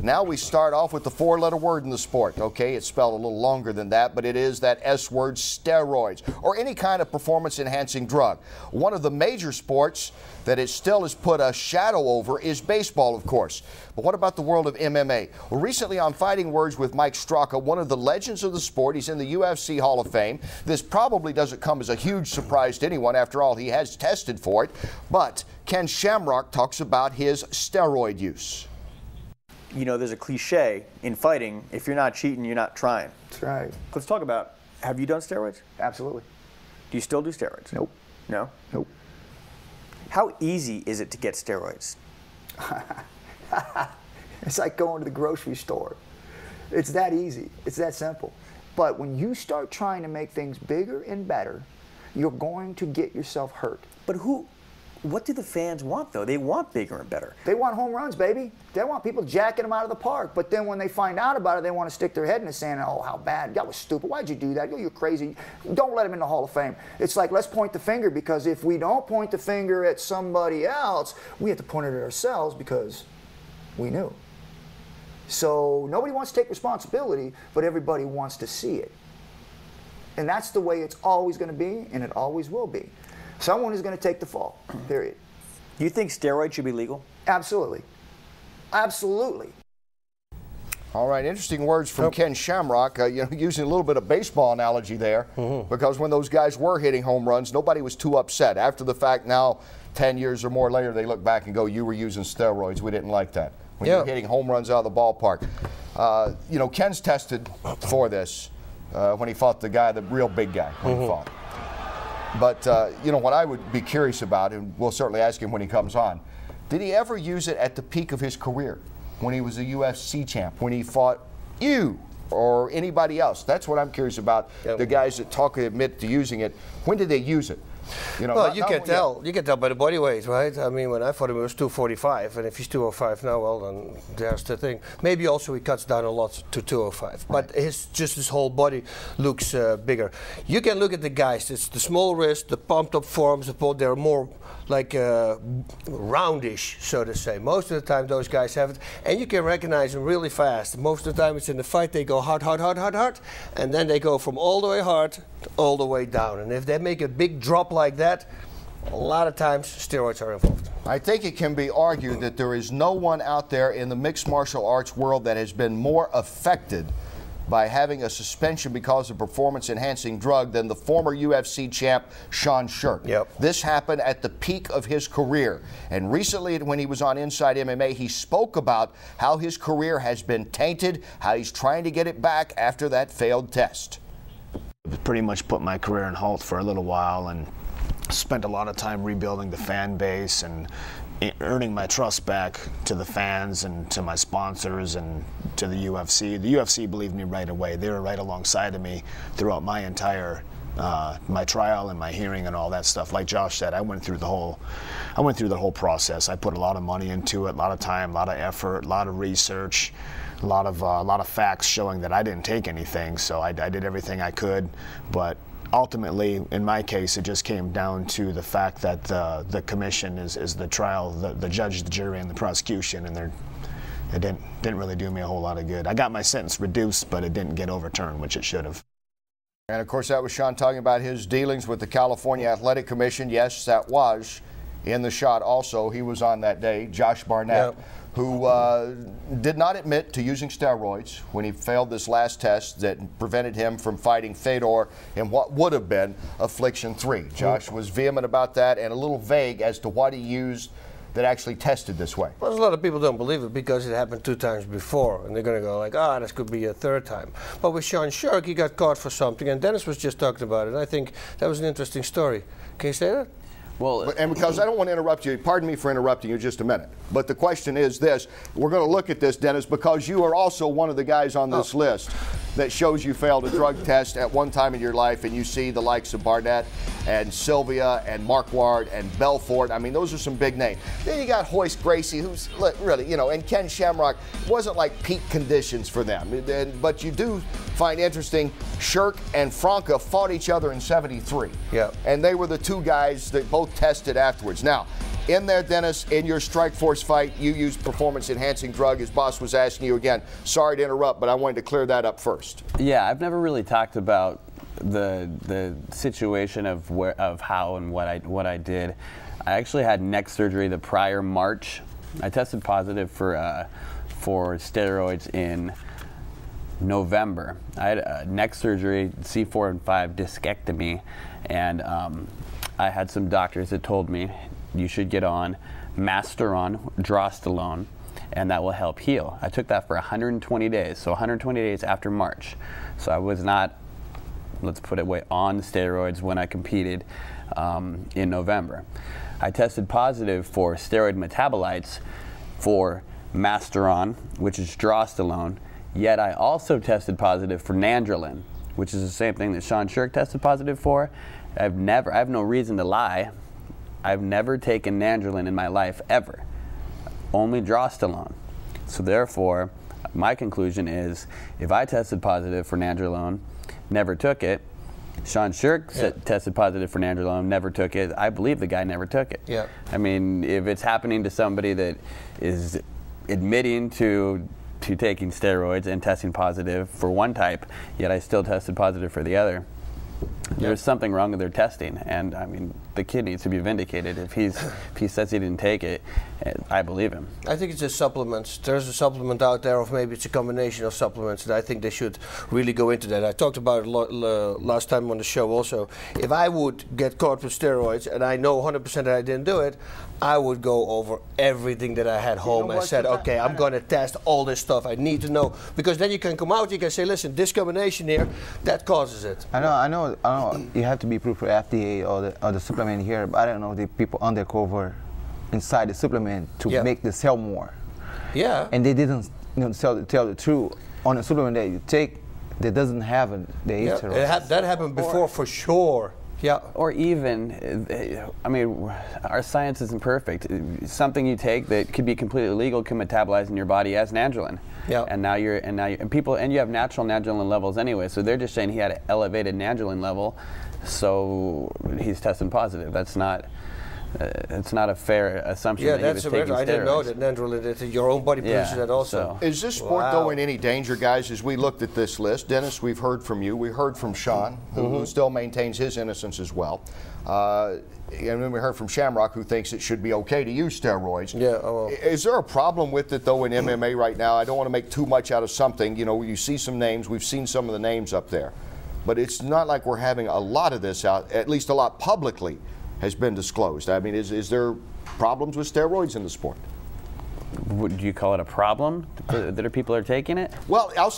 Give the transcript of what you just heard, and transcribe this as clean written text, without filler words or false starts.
Now we start off with the four-letter word in the sport. Okay, it's spelled a little longer than that, but it is that S word, steroids, or any kind of performance-enhancing drug. One of the major sports that it still has put a shadow over is baseball, of course. But what about the world of MMA? Well, recently on Fighting Words with Mike Straka, one of the legends of the sport, he's in the UFC Hall of Fame. This probably doesn't come as a huge surprise to anyone. After all, he has tested for it. But Ken Shamrock talks about his steroid use. You know, there's a cliche in fighting, if you're not cheating, you're not trying. That's right. Let's talk about, have you done steroids? Absolutely. Do you still do steroids? Nope. No? Nope. How easy is it to get steroids? It's like going to the grocery store. It's that easy. It's that simple. But when you start trying to make things bigger and better, you're going to get yourself hurt. But what do the fans want, though? They want bigger and better. They want home runs, baby. They want people jacking them out of the park. But then when they find out about it, they want to stick their head in the sand and, oh, how bad. That was stupid. Why'd you do that? You're crazy. Don't let him in the Hall of Fame. It's like, let's point the finger, because if we don't point the finger at somebody else, we have to point it at ourselves because we knew. So nobody wants to take responsibility, but everybody wants to see it. And that's the way it's always going to be, and it always will be. Someone is going to take the fall, period. Do you think steroids should be legal? Absolutely. Absolutely. All right, interesting words from Ken Shamrock, using a little bit of baseball analogy there, because when those guys were hitting home runs, nobody was too upset. After the fact now, 10 years or more later, they look back and go, you were using steroids. We didn't like that. When you're hitting home runs out of the ballpark. Ken's tested for this when he fought the guy, the real big guy, when he fought. But, what I would be curious about, and we'll certainly ask him when he comes on, did he ever use it at the peak of his career, when he was a UFC champ, when he fought you or anybody else? That's what I'm curious about. The guys that admit to using it, when did they use it? Well, you can tell. You can tell by the body weight, right? I mean, when I fought him, it was 245, and if he's 205 now, well, then there's the thing. Maybe also he cuts down a lot to 205, but his whole body looks bigger. You can look at the guys. It's the small wrist, the pumped up forms. They're more like roundish, so to say. Most of the time, those guys have it, and you can recognize them really fast. Most of the time, it's in the fight. They go hard, hard, hard, hard, hard, and then they go from all the way hard to all the way down. And if they make a big drop like that, a lot of times steroids are involved. I think it can be argued that there is no one out there in the mixed martial arts world that has been more affected by having a suspension because of performance-enhancing drug than the former UFC champ Sean Sherk. This happened at the peak of his career. And recently, when he was on Inside MMA, he spoke about how his career has been tainted, how he's trying to get it back after that failed test. Pretty much put my career in halt for a little while and spent a lot of time rebuilding the fan base and earning my trust back to the fans and to my sponsors and to the UFC. The UFC believed me right away. They were right alongside of me throughout my entire my trial and my hearing and all that stuff. Like Josh said, I went through the whole process. I put a lot of money into it, a lot of time, a lot of effort, a lot of research, a lot of facts showing that I didn't take anything. So I did everything I could, but ultimately, in my case, it just came down to the fact that the commission is the trial, the judge, the jury, and the prosecution, and it didn't really do me a whole lot of good. I got my sentence reduced, but it didn't get overturned, which it should have. And of course, that was Sean talking about his dealings with the California Athletic Commission. Yes, that was in the shot also. He was on that day, Josh Barnett, who did not admit to using steroids when he failed this last test that prevented him from fighting Fedor in what would have been Affliction 3. Josh was vehement about that and a little vague as to what he used that actually tested this way. Well, a lot of people don't believe it because it happened 2 times before, and they're going to go like, this could be a 3rd time. But with Sean Sherk, he got caught for something, and Dennis was just talking about it. I think that was an interesting story. Can you say that? Well, and because I don't want to interrupt you, pardon me for interrupting you just a minute, but the question is this. We're going to look at this, Dennis, because you are also one of the guys on this list that shows you failed a drug test at one time in your life, and you see the likes of Barnett and Sylvia and Marquardt and Belfort. I mean, those are some big names. Then you got Hoist Gracie, who's really, and Ken Shamrock. It wasn't like peak conditions for them. But you do find interesting, Sherk and Franca fought each other in '73. And they were the 2 guys that both tested afterwards. Now, In there, Dennis, in your Strikeforce fight, you used performance-enhancing drug. His boss was asking you again. Sorry to interrupt, but I wanted to clear that up first. Yeah, I've never really talked about the situation of how and what I did. I actually had neck surgery the prior March. I tested positive for steroids in November. I had a neck surgery, C4 and 5 discectomy, and I had some doctors that told me you should get on Masteron, Drostellone, and that will help heal. I took that for 120 days, so 120 days after March. So I was not, let's put it away, on steroids when I competed in November. I tested positive for steroid metabolites for Masteron, which is Drostellone, yet I also tested positive for Nandrolone, which is the same thing that Sean Shirk tested positive for. I have no reason to lie. I've never taken Nandrolone in my life, ever. Only Drostellone. So therefore, my conclusion is, if I tested positive for Nandrolone, never took it, Sean Shirk tested positive for Nandrolone, never took it, I believe the guy never took it. Yeah. I mean, if it's happening to somebody that is admitting to taking steroids and testing positive for one type, yet I still tested positive for the other, there's something wrong with their testing, and I mean, the kid needs to be vindicated. If he says he didn't take it, I believe him. I think it's just supplements. There's a supplement out there, or maybe it's a combination of supplements, and I think they should really go into that. I talked about it last time on the show also. If I would get caught with steroids, and I know 100% that I didn't do it, I would go over everything that I had home and said, okay, I'm going to test all this stuff. I need to know. Because then you can come out, you can say, listen, this combination here, that causes it. I know. You have to be approved for FDA or the supplement here, but I don't know the people undercover inside the supplement to make the sell more. Yeah. And they didn't tell the truth on a supplement that you take that doesn't have the steroids. That happened before for sure. Yeah. Or even, I mean, our science isn't perfect. Something you take that could be completely legal can metabolize in your body as Nandrolone. Yeah. And you have natural Nandrolone levels anyway. So they're just saying he had an elevated Nandrolone level, so he's testing positive. That's not. It's not a fair assumption that he was taking steroids. I didn't know that Nandrolone, your own body produces that also. Is this sport though in any danger, guys? As we looked at this list, Dennis, we've heard from you. We heard from Sean, who still maintains his innocence as well. And then we heard from Shamrock, who thinks it should be okay to use steroids. Yeah. Is there a problem with it though in MMA right now? I don't want to make too much out of something. You know, you see some names. We've seen some of the names up there, but it's not like we're having a lot of this out. At least a lot publicly has been disclosed. I mean, is there problems with steroids in the sport? Would you call it a problem that people are taking it? Well, I'll